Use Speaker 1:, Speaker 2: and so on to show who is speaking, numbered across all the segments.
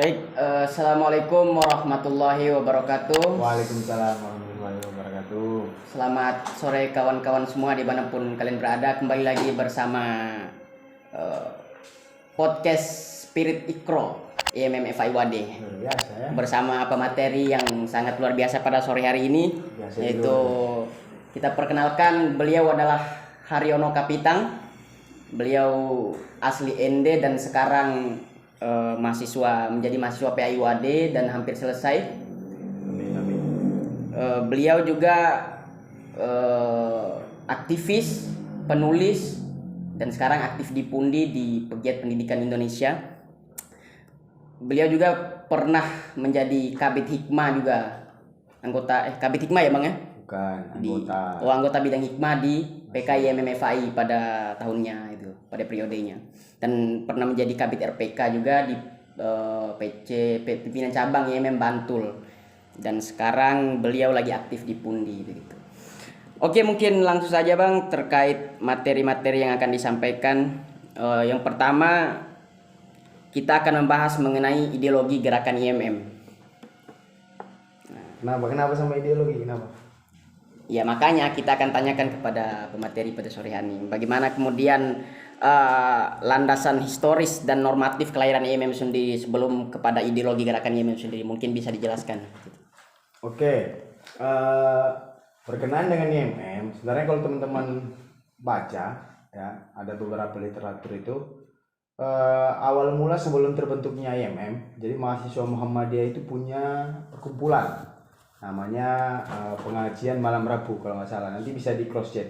Speaker 1: Assalamualaikum warahmatullahi wabarakatuh.
Speaker 2: Waalaikumsalam warahmatullahi wabarakatuh.
Speaker 1: Selamat sore kawan-kawan semua dimanapun kalian berada. Kembali lagi bersama eh, podcast Spirit Ikro IMMFIWAD
Speaker 2: Luar biasa ya.
Speaker 1: bersama pemateri yang sangat luar biasa pada sore hari ini,
Speaker 2: Biasa
Speaker 1: yaitu
Speaker 2: dulu.
Speaker 1: kita perkenalkan beliau adalah Haryono Kapitang. Beliau asli ND dan sekarang menjadi mahasiswa PAIWAD dan hampir selesai.
Speaker 2: Amin, amin.
Speaker 1: Beliau juga aktivis, penulis, dan sekarang aktif di Pundi di Pegiat Pendidikan Indonesia. Beliau juga pernah menjadi Kabid Hikmah juga, anggota Kabid Hikmah ya Bang ya?
Speaker 2: Bukan anggota.
Speaker 1: Anggota bidang hikmah di PKI MMFI pada tahunnya itu, pada periodenya. Dan pernah menjadi Kabid RPK juga di pimpinan cabang IMM Bantul. Dan sekarang beliau lagi aktif di Pundi begitu. Oke, mungkin langsung saja Bang terkait materi-materi yang akan disampaikan. Yang pertama kita akan membahas mengenai ideologi gerakan IMM.
Speaker 2: Kenapa sama ideologi? Kenapa?
Speaker 1: Ya makanya kita akan tanyakan kepada pemateri pada sore hari ini bagaimana kemudian landasan historis dan normatif kelahiran IMM sendiri sebelum kepada ideologi gerakan IMM sendiri, mungkin bisa dijelaskan.
Speaker 2: Oke. Berkenaan dengan IMM, sebenarnya kalau teman-teman baca ya, ada beberapa literatur itu awal mula sebelum terbentuknya IMM, jadi mahasiswa Muhammadiyah itu punya perkumpulan namanya pengajian malam Rabu kalau nggak salah, nanti bisa di cross check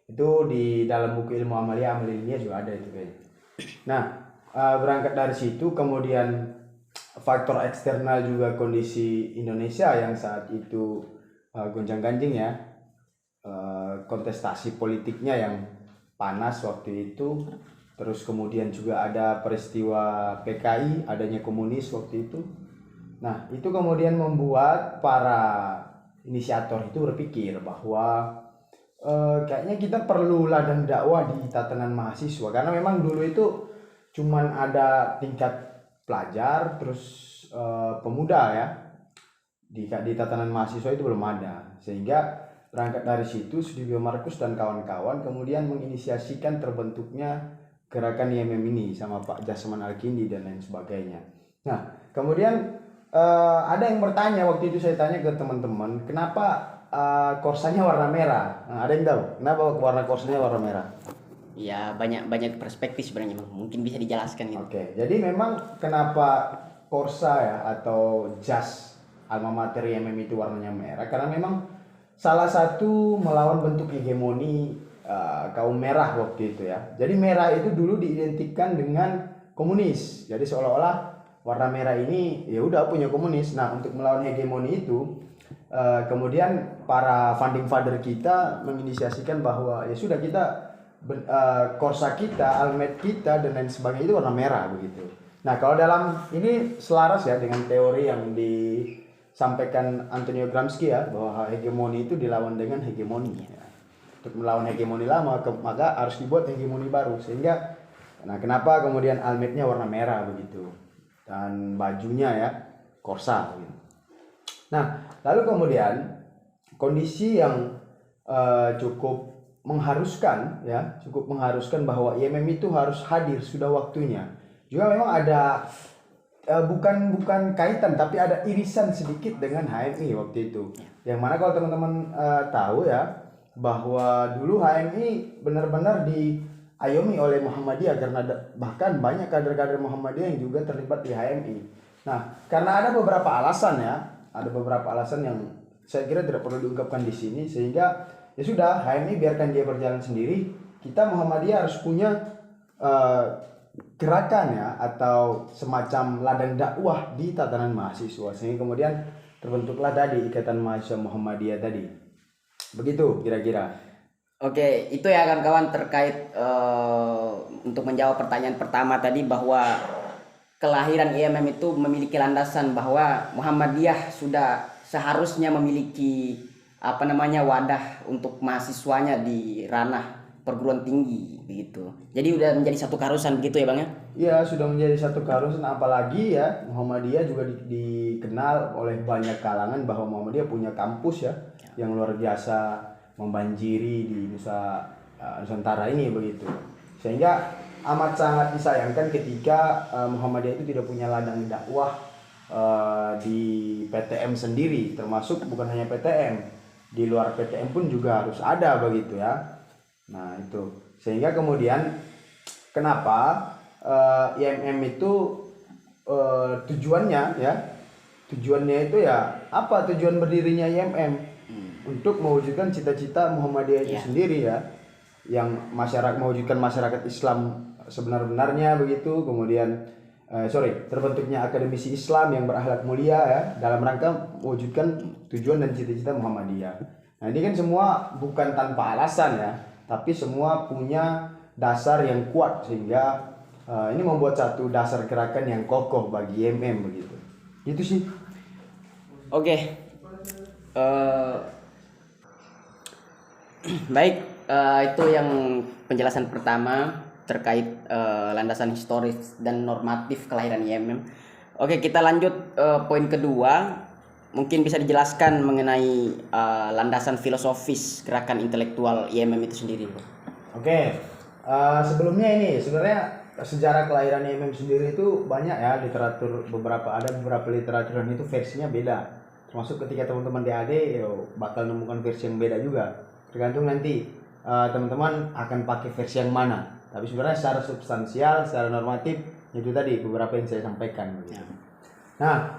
Speaker 2: itu di dalam buku ilmu amalia Amalia juga ada itu kayaknya. Nah, berangkat dari situ kemudian faktor eksternal juga kondisi Indonesia yang saat itu gonjang-ganjing ya, kontestasi politiknya yang panas waktu itu, terus kemudian juga ada peristiwa PKI, adanya komunis waktu itu. Nah, itu kemudian membuat para inisiator itu berpikir bahwa kayaknya kita perlu ladang dakwah di tatanan mahasiswa, karena memang dulu itu cuman ada tingkat pelajar terus pemuda ya, di tatanan mahasiswa itu belum ada, sehingga berangkat dari situ Sudibyo Markus dan kawan-kawan kemudian menginisiasikan terbentuknya gerakan IMM ini sama Pak Jasman Al-Kindi dan lain sebagainya. Nah, kemudian ada yang bertanya waktu itu, saya tanya ke teman-teman, kenapa korsanya warna merah? Nah, ada yang tahu kenapa warna korsanya warna merah?
Speaker 1: Ya banyak perspektif sebenarnya Bang. Mungkin bisa dijelaskan gitu.
Speaker 2: Oke, jadi memang kenapa korsa ya atau jas alma mater IMM itu warnanya merah, karena memang salah satu melawan bentuk hegemoni kaum merah waktu itu ya. Jadi merah itu dulu diidentikan dengan komunis. Jadi seolah-olah warna merah ini ya udah punya komunis. Nah, untuk melawan hegemoni itu kemudian para founding father kita menginisiasikan bahwa ya sudah kita korsa kita, almet kita dan lain sebagainya itu warna merah begitu. Nah, kalau dalam ini selaras ya dengan teori yang disampaikan Antonio Gramsci ya, bahwa hegemoni itu dilawan dengan hegemoni ya. Untuk melawan hegemoni lama maka harus dibuat hegemoni baru, sehingga nah kenapa kemudian almetnya warna merah begitu dan bajunya ya korsa gitu. Nah, lalu kemudian kondisi yang cukup mengharuskan bahwa IMM itu harus hadir, sudah waktunya. Juga memang ada bukan kaitan tapi ada irisan sedikit dengan HMI waktu itu. Yang mana kalau teman-teman tahu ya, bahwa dulu HMI benar-benar diayomi oleh Muhammadiyah, karena bahkan banyak kader-kader Muhammadiyah yang juga terlibat di HMI. Nah, karena ada beberapa alasan yang saya kira tidak perlu diungkapkan di sini, sehingga ya sudah HMI biarkan dia berjalan sendiri. Kita Muhammadiyah harus punya gerakan ya, atau semacam ladang dakwah di tatanan mahasiswa, sehingga kemudian terbentuklah tadi Ikatan Mahasiswa Muhammadiyah tadi. Begitu kira-kira.
Speaker 1: Oke, itu ya kawan-kawan terkait untuk menjawab pertanyaan pertama tadi, bahwa kelahiran IMM itu memiliki landasan bahwa Muhammadiyah sudah seharusnya memiliki wadah untuk mahasiswanya di ranah perguruan tinggi begitu. Jadi udah menjadi satu keharusan begitu ya Bang ya?
Speaker 2: Iya, sudah menjadi satu keharusan, apalagi ya Muhammadiyah juga dikenal oleh banyak kalangan bahwa Muhammadiyah punya kampus ya yang luar biasa membanjiri di Nusantara ini begitu. Sehingga amat sangat disayangkan ketika Muhammadiyah itu tidak punya ladang dakwah di PTM sendiri, termasuk bukan hanya PTM, di luar PTM pun juga harus ada begitu ya. Nah itu sehingga kemudian kenapa IMM itu tujuannya itu ya apa tujuan berdirinya IMM untuk mewujudkan cita-cita Muhammadiyah itu sendiri ya, yang mewujudkan masyarakat Islam sebenar-benarnya begitu, kemudian terbentuknya akademisi Islam yang berakhlak mulia ya dalam rangka mewujudkan tujuan dan cita-cita Muhammadiyah. Nah ini kan semua bukan tanpa alasan ya, tapi semua punya dasar yang kuat sehingga ini membuat satu dasar gerakan yang kokoh bagi IMM begitu. Itu sih.
Speaker 1: Oke. Baik, itu yang penjelasan pertama terkait landasan historis dan normatif kelahiran IMM. Oke, kita lanjut poin kedua. Mungkin bisa dijelaskan mengenai landasan filosofis gerakan intelektual IMM itu sendiri.
Speaker 2: Oke, sebelumnya ini sebenarnya sejarah kelahiran IMM sendiri itu banyak ya, literatur ada beberapa literatur yang itu versinya beda. Termasuk ketika teman-teman DAD bakal nemukan versi yang beda juga. Tergantung nanti teman-teman akan pakai versi yang mana. Tapi sebenarnya secara substansial, secara normatif itu tadi beberapa yang saya sampaikan. Nah,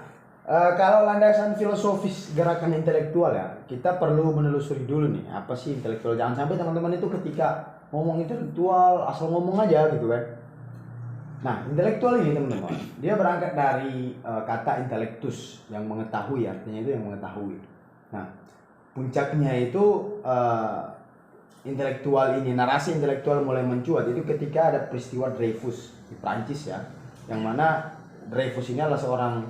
Speaker 2: kalau landasan filosofis gerakan intelektual ya, kita perlu menelusuri dulu nih apa sih intelektual. Jangan sampai teman-teman itu ketika ngomong intelektual asal ngomong aja gitu kan. Nah, intelektual ini teman-teman, dia berangkat dari kata intellectus yang mengetahui, artinya itu yang mengetahui. Nah, puncaknya itu intelektual ini, narasi intelektual mulai mencuat itu ketika ada peristiwa Dreyfus di Prancis ya, yang mana Dreyfus ini adalah seorang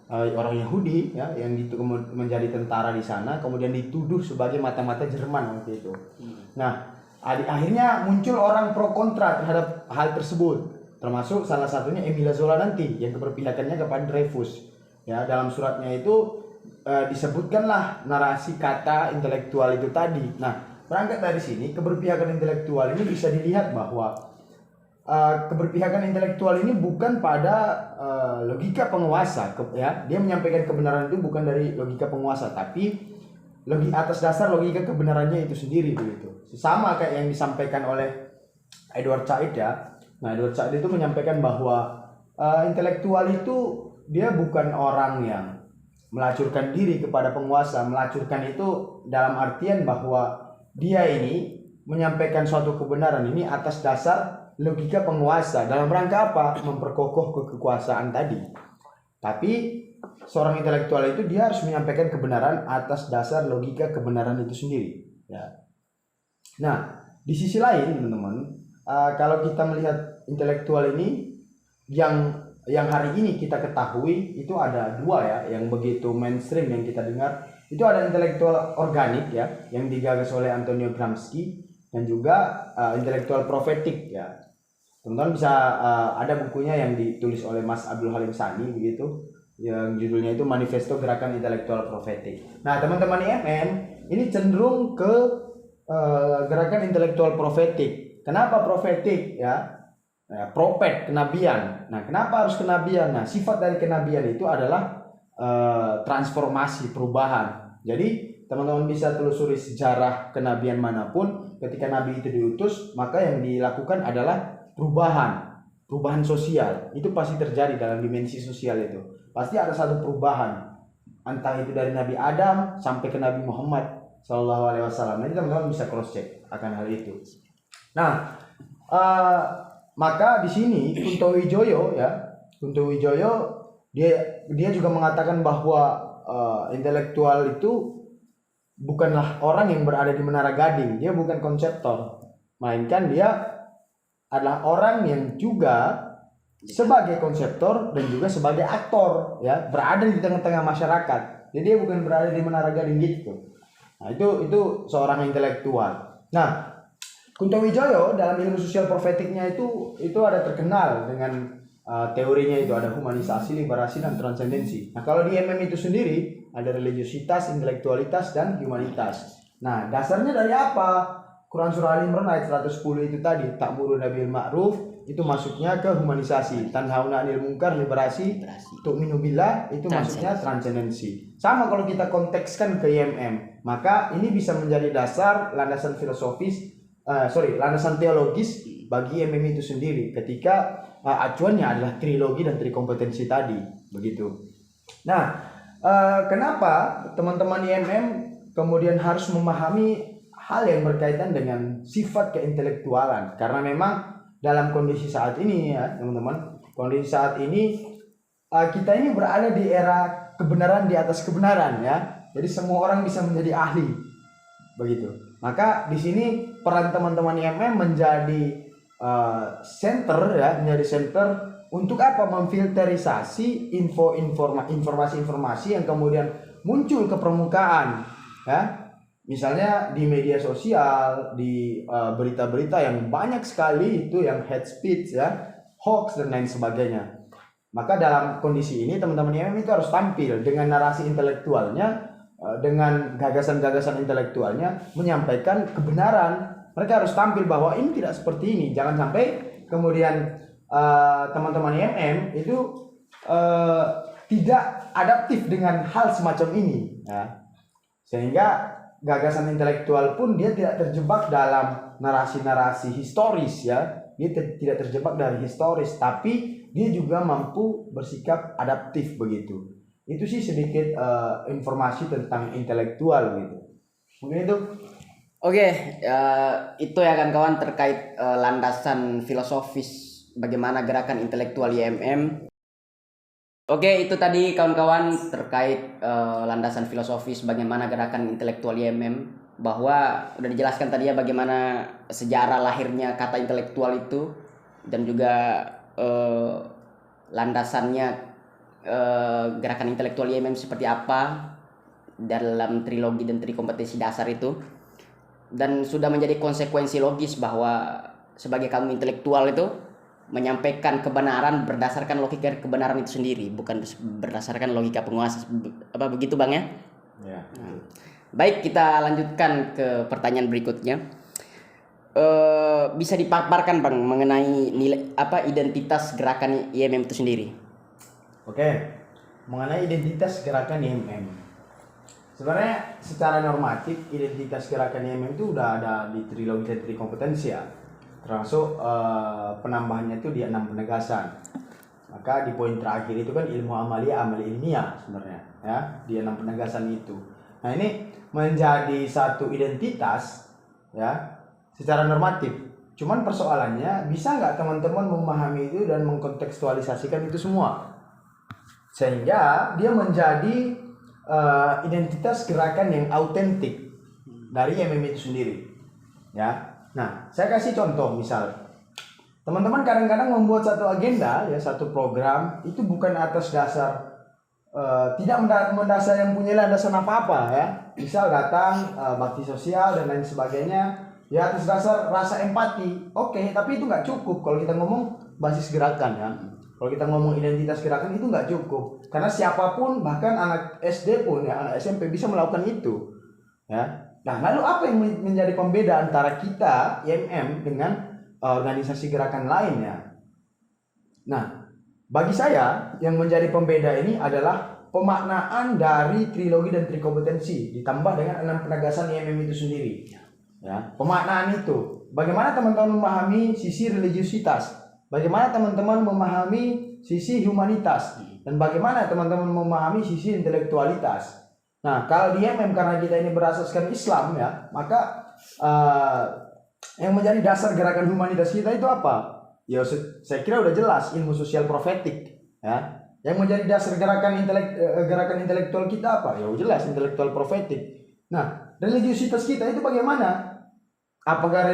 Speaker 2: orang Yahudi ya yang menjadi tentara di sana, kemudian dituduh sebagai mata-mata Jerman waktu itu. Nah, akhirnya muncul orang pro kontra terhadap hal tersebut. Termasuk salah satunya Emile Zola nanti yang keberpihakannya kepada Dreyfus. Ya, dalam suratnya itu disebutkanlah narasi kata intelektual itu tadi. Nah, berangkat dari sini keberpihakan intelektual ini bisa dilihat bahwa keberpihakan intelektual ini bukan pada logika penguasa, ya. Dia menyampaikan kebenaran itu bukan dari logika penguasa, tapi atas dasar logika kebenarannya itu sendiri begitu. Sama kayak yang disampaikan oleh Edward Said ya. Nah, Edward Said itu menyampaikan bahwa intelektual itu dia bukan orang yang melacurkan diri kepada penguasa. Melacurkan itu dalam artian bahwa dia ini menyampaikan suatu kebenaran ini atas dasar logika penguasa. Dalam rangka apa? Memperkokoh kekuasaan tadi. Tapi seorang intelektual itu dia harus menyampaikan kebenaran atas dasar logika kebenaran itu sendiri. Ya. Nah, di sisi lain teman-teman, kalau kita melihat intelektual ini yang hari ini kita ketahui itu ada dua ya yang begitu mainstream yang kita dengar. Itu ada intelektual organik ya yang digagas oleh Antonio Gramsci dan juga intelektual profetik ya. Teman-teman bisa ada bukunya yang ditulis oleh Mas Abdul Halim Sani begitu yang judulnya itu Manifesto Gerakan Intelektual Profetik. Nah, teman-teman IMM ini cenderung ke gerakan intelektual profetik. Kenapa profetik ya? Propet, kenabian. Nah, kenapa harus kenabian? Nah, sifat dari kenabian itu adalah transformasi, perubahan. Jadi, teman-teman bisa telusuri sejarah kenabian manapun, ketika nabi itu diutus, maka yang dilakukan adalah perubahan sosial. Itu pasti terjadi dalam dimensi sosial itu. Pasti ada satu perubahan. Entah itu dari Nabi Adam sampai ke Nabi Muhammad SAW. Jadi teman-teman bisa cross check akan hal itu. Nah, maka di sini Kunto Wijoyo dia juga mengatakan bahwa intelektual itu bukanlah orang yang berada di Menara Gading. Dia bukan konseptor, melainkan dia adalah orang yang juga sebagai konseptor dan juga sebagai aktor ya, berada di tengah-tengah masyarakat. Jadi dia bukan berada di Menara Gading gitu. Nah, itu seorang intelektual. Nah, Kunto Wijoyo dalam ilmu sosial profetiknya itu ada terkenal dengan teorinya itu ada humanisasi, liberasi, dan transendensi. Nah kalau di MM itu sendiri ada religiositas, intelektualitas, dan humanitas. Nah dasarnya dari apa? Quran Surah Al Imran ayat 110 itu tadi, ta'muruna bil ma'ruf, itu masuknya ke humanisasi. Tanhauna 'anil munkar, liberasi. Tu'minu billah, itu masuknya transendensi. Sama kalau kita kontekskan ke IMM, maka ini bisa menjadi dasar landasan landasan teologis bagi IMM itu sendiri ketika acuannya adalah trilogi dan trikompetensi tadi, begitu. Nah, kenapa teman-teman IMM kemudian harus memahami hal yang berkaitan dengan sifat keintelektualan? Karena memang dalam kondisi saat ini ya, teman-teman, kondisi saat ini kita ini berada di era kebenaran di atas kebenaran ya. Jadi semua orang bisa menjadi ahli, begitu. Maka di sini peran teman-teman IMM menjadi center ya, menjadi center untuk apa? Memfilterisasi informasi-informasi yang kemudian muncul ke permukaan ya. Misalnya di media sosial, di berita-berita yang banyak sekali itu yang hate speech ya, hoax dan lain sebagainya. Maka dalam kondisi ini teman-teman IMM itu harus tampil dengan narasi intelektualnya, dengan gagasan-gagasan intelektualnya, menyampaikan kebenaran. Mereka harus tampil bahwa ini tidak seperti ini. Jangan sampai kemudian teman-teman IMM itu tidak adaptif dengan hal semacam ini ya. Sehingga gagasan intelektual pun dia tidak terjebak dalam narasi-narasi historis ya. Dia tidak terjebak dari historis, tapi dia juga mampu bersikap adaptif begitu. Itu sih sedikit informasi tentang intelektual gitu. Mungkin itu.
Speaker 1: Oke, itu ya kawan-kawan terkait landasan filosofis bagaimana gerakan intelektual IMM. Oke, itu tadi kawan-kawan terkait landasan filosofis bagaimana gerakan intelektual IMM, bahwa udah dijelaskan tadi ya bagaimana sejarah lahirnya kata intelektual itu dan juga landasannya gerakan intelektual IMM seperti apa dalam trilogi dan trikompetensi dasar itu, dan sudah menjadi konsekuensi logis bahwa sebagai kaum intelektual itu menyampaikan kebenaran berdasarkan logika kebenaran itu sendiri, bukan berdasarkan logika penguasa. Apa begitu Bang ya?
Speaker 2: Ya.
Speaker 1: Baik, kita lanjutkan ke pertanyaan berikutnya. Bisa dipaparkan Bang mengenai nilai identitas gerakan IMM itu sendiri?
Speaker 2: Oke, mengenai identitas gerakan IMM. Sebenarnya secara normatif identitas gerakan IMM itu udah ada di trilogi dan trikompetensi ya. Termasuk penambahannya itu di 6 penegasan. Maka di poin terakhir itu kan ilmu amalia, amal ilmiah sebenarnya ya, di 6 penegasan itu. Nah, ini menjadi satu identitas ya secara normatif. Cuman persoalannya bisa nggak teman-teman memahami itu dan mengkontekstualisasikan itu semua sehingga dia menjadi identitas gerakan yang autentik dari IMM itu sendiri ya. Nah, saya kasih contoh, misal teman-teman kadang-kadang membuat satu agenda ya, satu program itu bukan atas dasar tidak mendasar yang punya landasan apa-apa ya. Misal datang bakti sosial dan lain sebagainya ya atas dasar rasa empati. Oke, tapi itu nggak cukup kalau kita ngomong basis gerakan ya. Kalau kita ngomong identitas gerakan itu nggak cukup, karena siapapun, bahkan anak SD pun ya, anak SMP bisa melakukan itu ya. Nah, lalu apa yang menjadi pembeda antara kita IMM dengan organisasi gerakan lainnya? Nah, bagi saya yang menjadi pembeda ini adalah pemaknaan dari trilogi dan trikompetensi ditambah dengan 6 penegasan IMM itu sendiri ya. Pemaknaan itu bagaimana teman-teman memahami sisi religiusitas, bagaimana teman-teman memahami sisi humanitas, dan bagaimana teman-teman memahami sisi intelektualitas. Nah, kalau di IMM karena kita ini berasaskan Islam ya, maka yang menjadi dasar gerakan humanitas kita itu apa? Ya saya kira udah jelas, ilmu sosial profetik ya. Yang menjadi dasar gerakan intelektual kita apa? Ya jelas intelektual profetik. Nah, religiusitas kita itu bagaimana? Apakah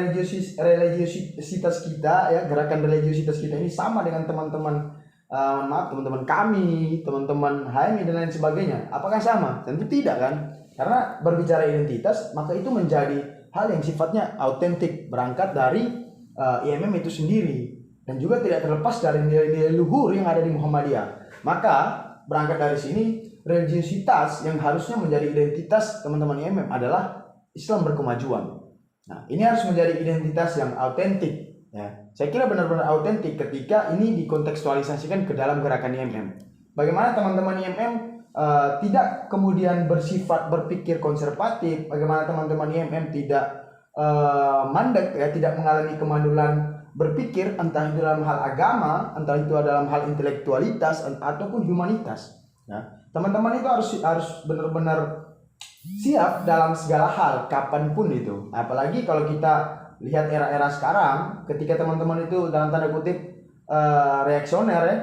Speaker 2: religiusitas kita ya, gerakan religiusitas kita ini sama dengan teman-teman teman-teman kami, teman-teman HMI dan lain sebagainya? Apakah sama? Tentu tidak kan? Karena berbicara identitas, maka itu menjadi hal yang sifatnya autentik, berangkat dari IMM itu sendiri, dan juga tidak terlepas dari nilai-nilai luhur yang ada di Muhammadiyah. Maka berangkat dari sini, religiusitas yang harusnya menjadi identitas teman-teman IMM adalah Islam berkemajuan. Nah, ini harus menjadi identitas yang autentik. Ya, saya kira benar-benar autentik ketika ini dikontekstualisasikan ke dalam gerakan IMM. Bagaimana teman-teman IMM tidak kemudian bersifat berpikir konservatif, bagaimana teman-teman IMM tidak mandek, ya, tidak mengalami kemandulan berpikir, entah itu dalam hal agama, entah itu dalam hal intelektualitas ataupun humanitas. Ya, teman-teman itu harus benar-benar siap dalam segala hal, kapanpun itu. Apalagi kalau kita lihat era-era sekarang, ketika teman-teman itu dalam tanda kutip reaksioner, ya,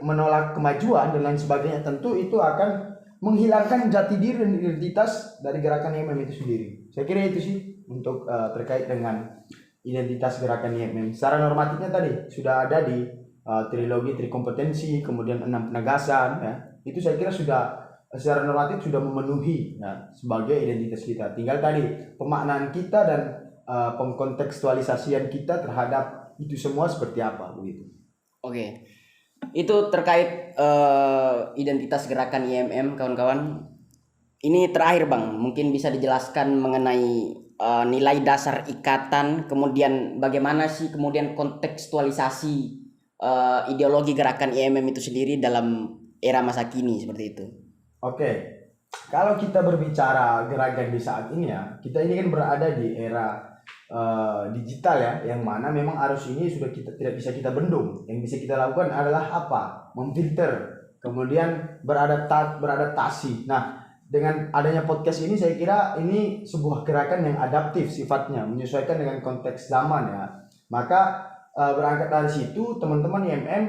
Speaker 2: menolak kemajuan dan lain sebagainya, tentu itu akan menghilangkan jati diri dan identitas dari gerakan IMM itu sendiri. Saya kira itu sih untuk terkait dengan identitas gerakan IMM. Secara normatifnya tadi sudah ada di trilogi trikompetensi, kemudian 6 penegasan, ya. Itu saya kira sudah secara normatif sudah memenuhi, ya, sebagai identitas kita. Tinggal tadi pemaknaan kita dan pengkontekstualisasian kita terhadap itu semua seperti apa begitu.
Speaker 1: Oke. Itu terkait identitas gerakan IMM, kawan-kawan. Ini terakhir Bang, mungkin bisa dijelaskan mengenai nilai dasar ikatan, kemudian bagaimana sih kemudian kontekstualisasi ideologi gerakan IMM itu sendiri dalam era masa kini seperti itu.
Speaker 2: Oke, kalau kita berbicara gerakan di saat ini, ya, kita ini kan berada di era digital, ya, yang mana memang arus ini sudah tidak bisa kita bendung. Yang bisa kita lakukan adalah apa? Memfilter, kemudian beradaptasi. Nah, dengan adanya podcast ini, saya kira ini sebuah gerakan yang adaptif sifatnya, menyesuaikan dengan konteks zaman, ya. Maka berangkat dari situ, teman-teman IMM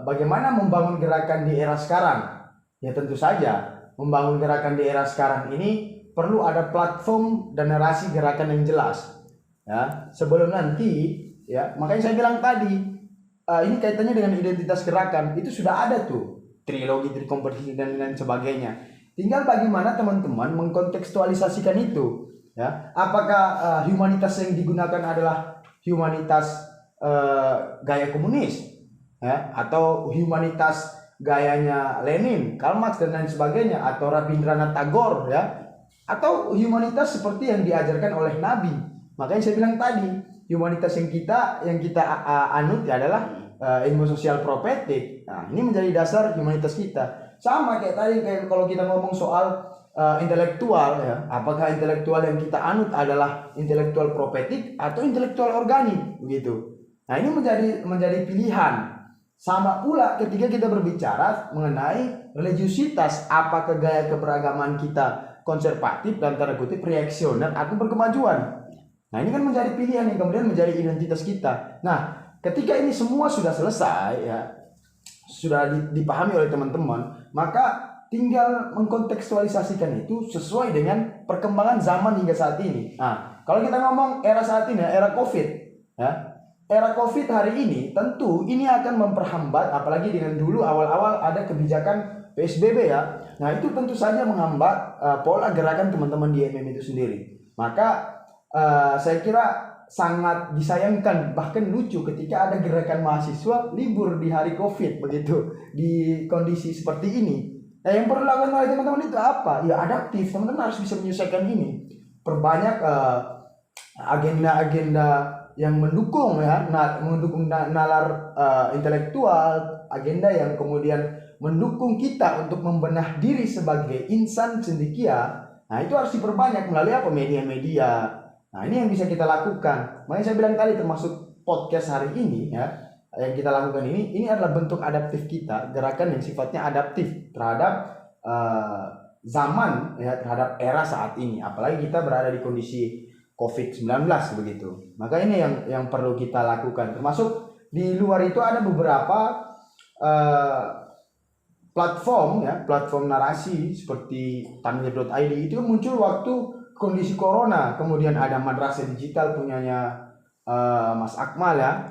Speaker 2: bagaimana membangun gerakan di era sekarang? Ya tentu saja membangun gerakan di era sekarang ini perlu ada platform dan narasi gerakan yang jelas, ya, sebelum nanti, ya, makanya saya bilang tadi ini kaitannya dengan identitas gerakan. Itu sudah ada tuh trilogi, trikompetisi dan lain sebagainya. Tinggal bagaimana teman-teman mengkontekstualisasikan itu, ya. Apakah humanitas yang digunakan adalah humanitas gaya komunis, ya, atau humanitas gayanya Lenin, Karl Marx dan lain sebagainya, atau Rabindranath Tagore, ya, atau humanitas seperti yang diajarkan oleh Nabi. Makanya saya bilang tadi, humanitas yang kita anut adalah ilmu sosial profetik. Nah, ini menjadi dasar humanitas kita. Sama kayak tadi, kayak kalau kita ngomong soal intelektual, ya, apakah intelektual yang kita anut adalah intelektual profetik atau intelektual organik, begitu. Nah, ini menjadi pilihan. Sama pula ketika kita berbicara mengenai religiusitas, apakah gaya keberagaman kita konservatif dan tanda kutip reaksioner atau berkemajuan. Nah, ini kan menjadi pilihan yang kemudian menjadi identitas kita. Nah, ketika ini semua sudah selesai, ya, sudah dipahami oleh teman-teman, maka tinggal mengkontekstualisasikan itu sesuai dengan perkembangan zaman hingga saat ini. Nah, kalau kita ngomong era saat ini, era COVID, ya. Era COVID hari ini tentu ini akan memperhambat, apalagi dengan dulu awal-awal ada kebijakan PSBB, ya. Nah, itu tentu saja menghambat pola gerakan teman-teman di IMM itu sendiri. Maka saya kira sangat disayangkan, bahkan lucu ketika ada gerakan mahasiswa libur di hari COVID begitu, di kondisi seperti ini. Nah, yang perlu dilakukan oleh teman-teman itu apa? Ya adaptif, teman-teman harus bisa menyelesaikan ini. Perbanyak agenda-agenda yang mendukung, ya, mendukung nalar intelektual, agenda yang kemudian mendukung kita untuk membenah diri sebagai insan cendekia. Nah, itu harus diperbanyak melalui apa? Media-media. Nah, ini yang bisa kita lakukan. Makanya saya bilang tadi, termasuk podcast hari ini, ya, yang kita lakukan ini adalah bentuk adaptif kita, gerakan yang sifatnya adaptif terhadap zaman, ya, terhadap era saat ini. Apalagi kita berada di kondisi COVID-19 begitu. Maka ini yang perlu kita lakukan. Termasuk di luar itu ada beberapa platform, ya, platform narasi seperti tanwir.id itu muncul waktu kondisi corona. Kemudian ada madrasah digital punyanya Mas Akmal, ya,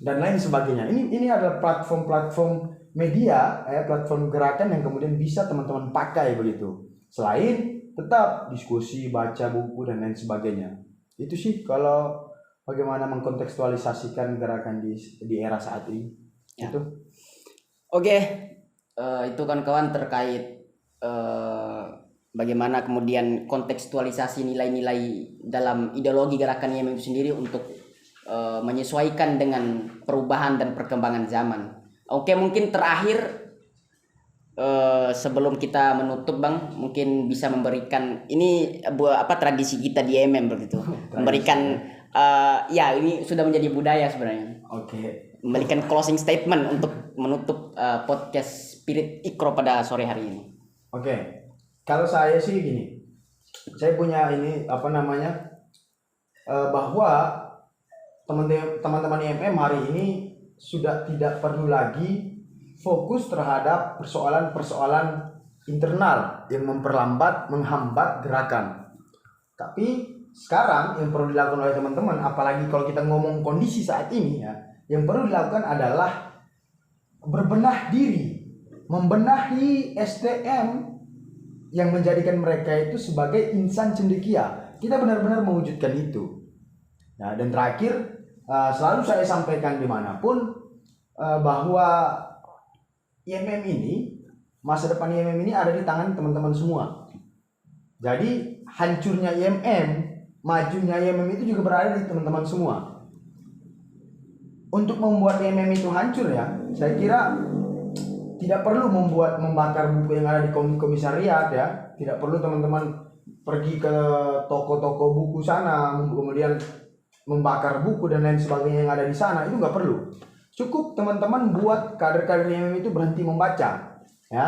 Speaker 2: dan lain sebagainya. Ini adalah platform-platform media, platform gerakan yang kemudian bisa teman-teman pakai begitu. Selain tetap diskusi, baca buku dan lain sebagainya. Itu sih kalau bagaimana mengkontekstualisasikan gerakan di era saat ini.
Speaker 1: Ya.
Speaker 2: Itu.
Speaker 1: Oke, itu kan kawan terkait bagaimana kemudian kontekstualisasi nilai-nilai dalam ideologi gerakan IMM itu sendiri untuk menyesuaikan dengan perubahan dan perkembangan zaman. Oke, mungkin terakhir sebelum kita menutup Bang, mungkin bisa memberikan ini tradisi kita di IMM begitu. Memberikan ya ini sudah menjadi budaya sebenarnya.
Speaker 2: Oke.
Speaker 1: Memberikan closing statement untuk menutup podcast Spirit Ikro pada sore hari ini.
Speaker 2: Oke. Kalau saya sih gini. Saya punya ini bahwa teman-teman IMM hari ini sudah tidak perlu lagi fokus terhadap persoalan-persoalan internal yang menghambat gerakan. Tapi sekarang yang perlu dilakukan oleh teman-teman, apalagi kalau kita ngomong kondisi saat ini ya, yang perlu dilakukan adalah berbenah diri, membenahi SDM yang menjadikan mereka itu sebagai insan cendekia. Kita benar-benar mewujudkan itu. Nah, dan terakhir, selalu saya sampaikan dimanapun bahwa IMM ini, masa depan IMM ini ada di tangan teman-teman semua. Jadi hancurnya IMM, majunya IMM itu juga berada di teman-teman semua. Untuk membuat IMM itu hancur ya, saya kira tidak perlu membakar buku yang ada di komisariat ya. Tidak perlu teman-teman pergi ke toko-toko buku sana, kemudian membakar buku dan lain sebagainya yang ada di sana. Itu nggak perlu. Cukup teman-teman buat kader-kader IMM itu berhenti membaca, ya.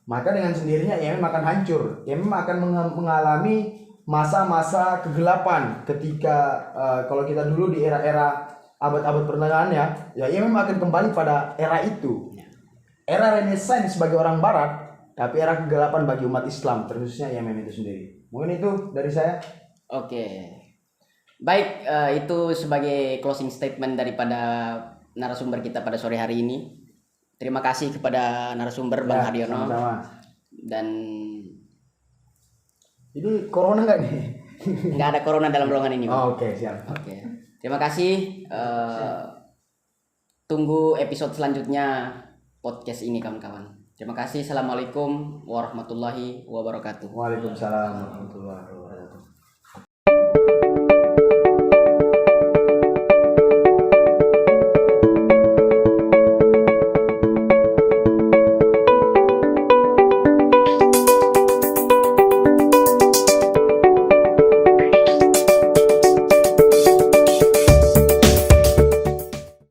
Speaker 2: Maka dengan sendirinya IMM akan hancur. IMM akan mengalami masa-masa kegelapan ketika kalau kita dulu di era-era abad-abad pertengahan ya IMM akan kembali pada era itu. Era Renaissance bagi orang Barat, tapi era kegelapan bagi umat Islam, terkhususnya IMM itu sendiri. Mungkin itu dari saya.
Speaker 1: Oke. Baik, itu sebagai closing statement daripada narasumber kita pada sore hari ini. Terima kasih kepada narasumber Bang Haryono.
Speaker 2: Sama-sama.
Speaker 1: Dan
Speaker 2: ini corona nggak nih?
Speaker 1: nggak ada corona dalam ruangan ini.
Speaker 2: Oke, siap.
Speaker 1: Oke. Terima kasih. Tunggu episode selanjutnya podcast ini kawan-kawan. Terima kasih. Assalamualaikum warahmatullahi wabarakatuh.
Speaker 2: Waalaikumsalam warahmatullahi wabarakatuh.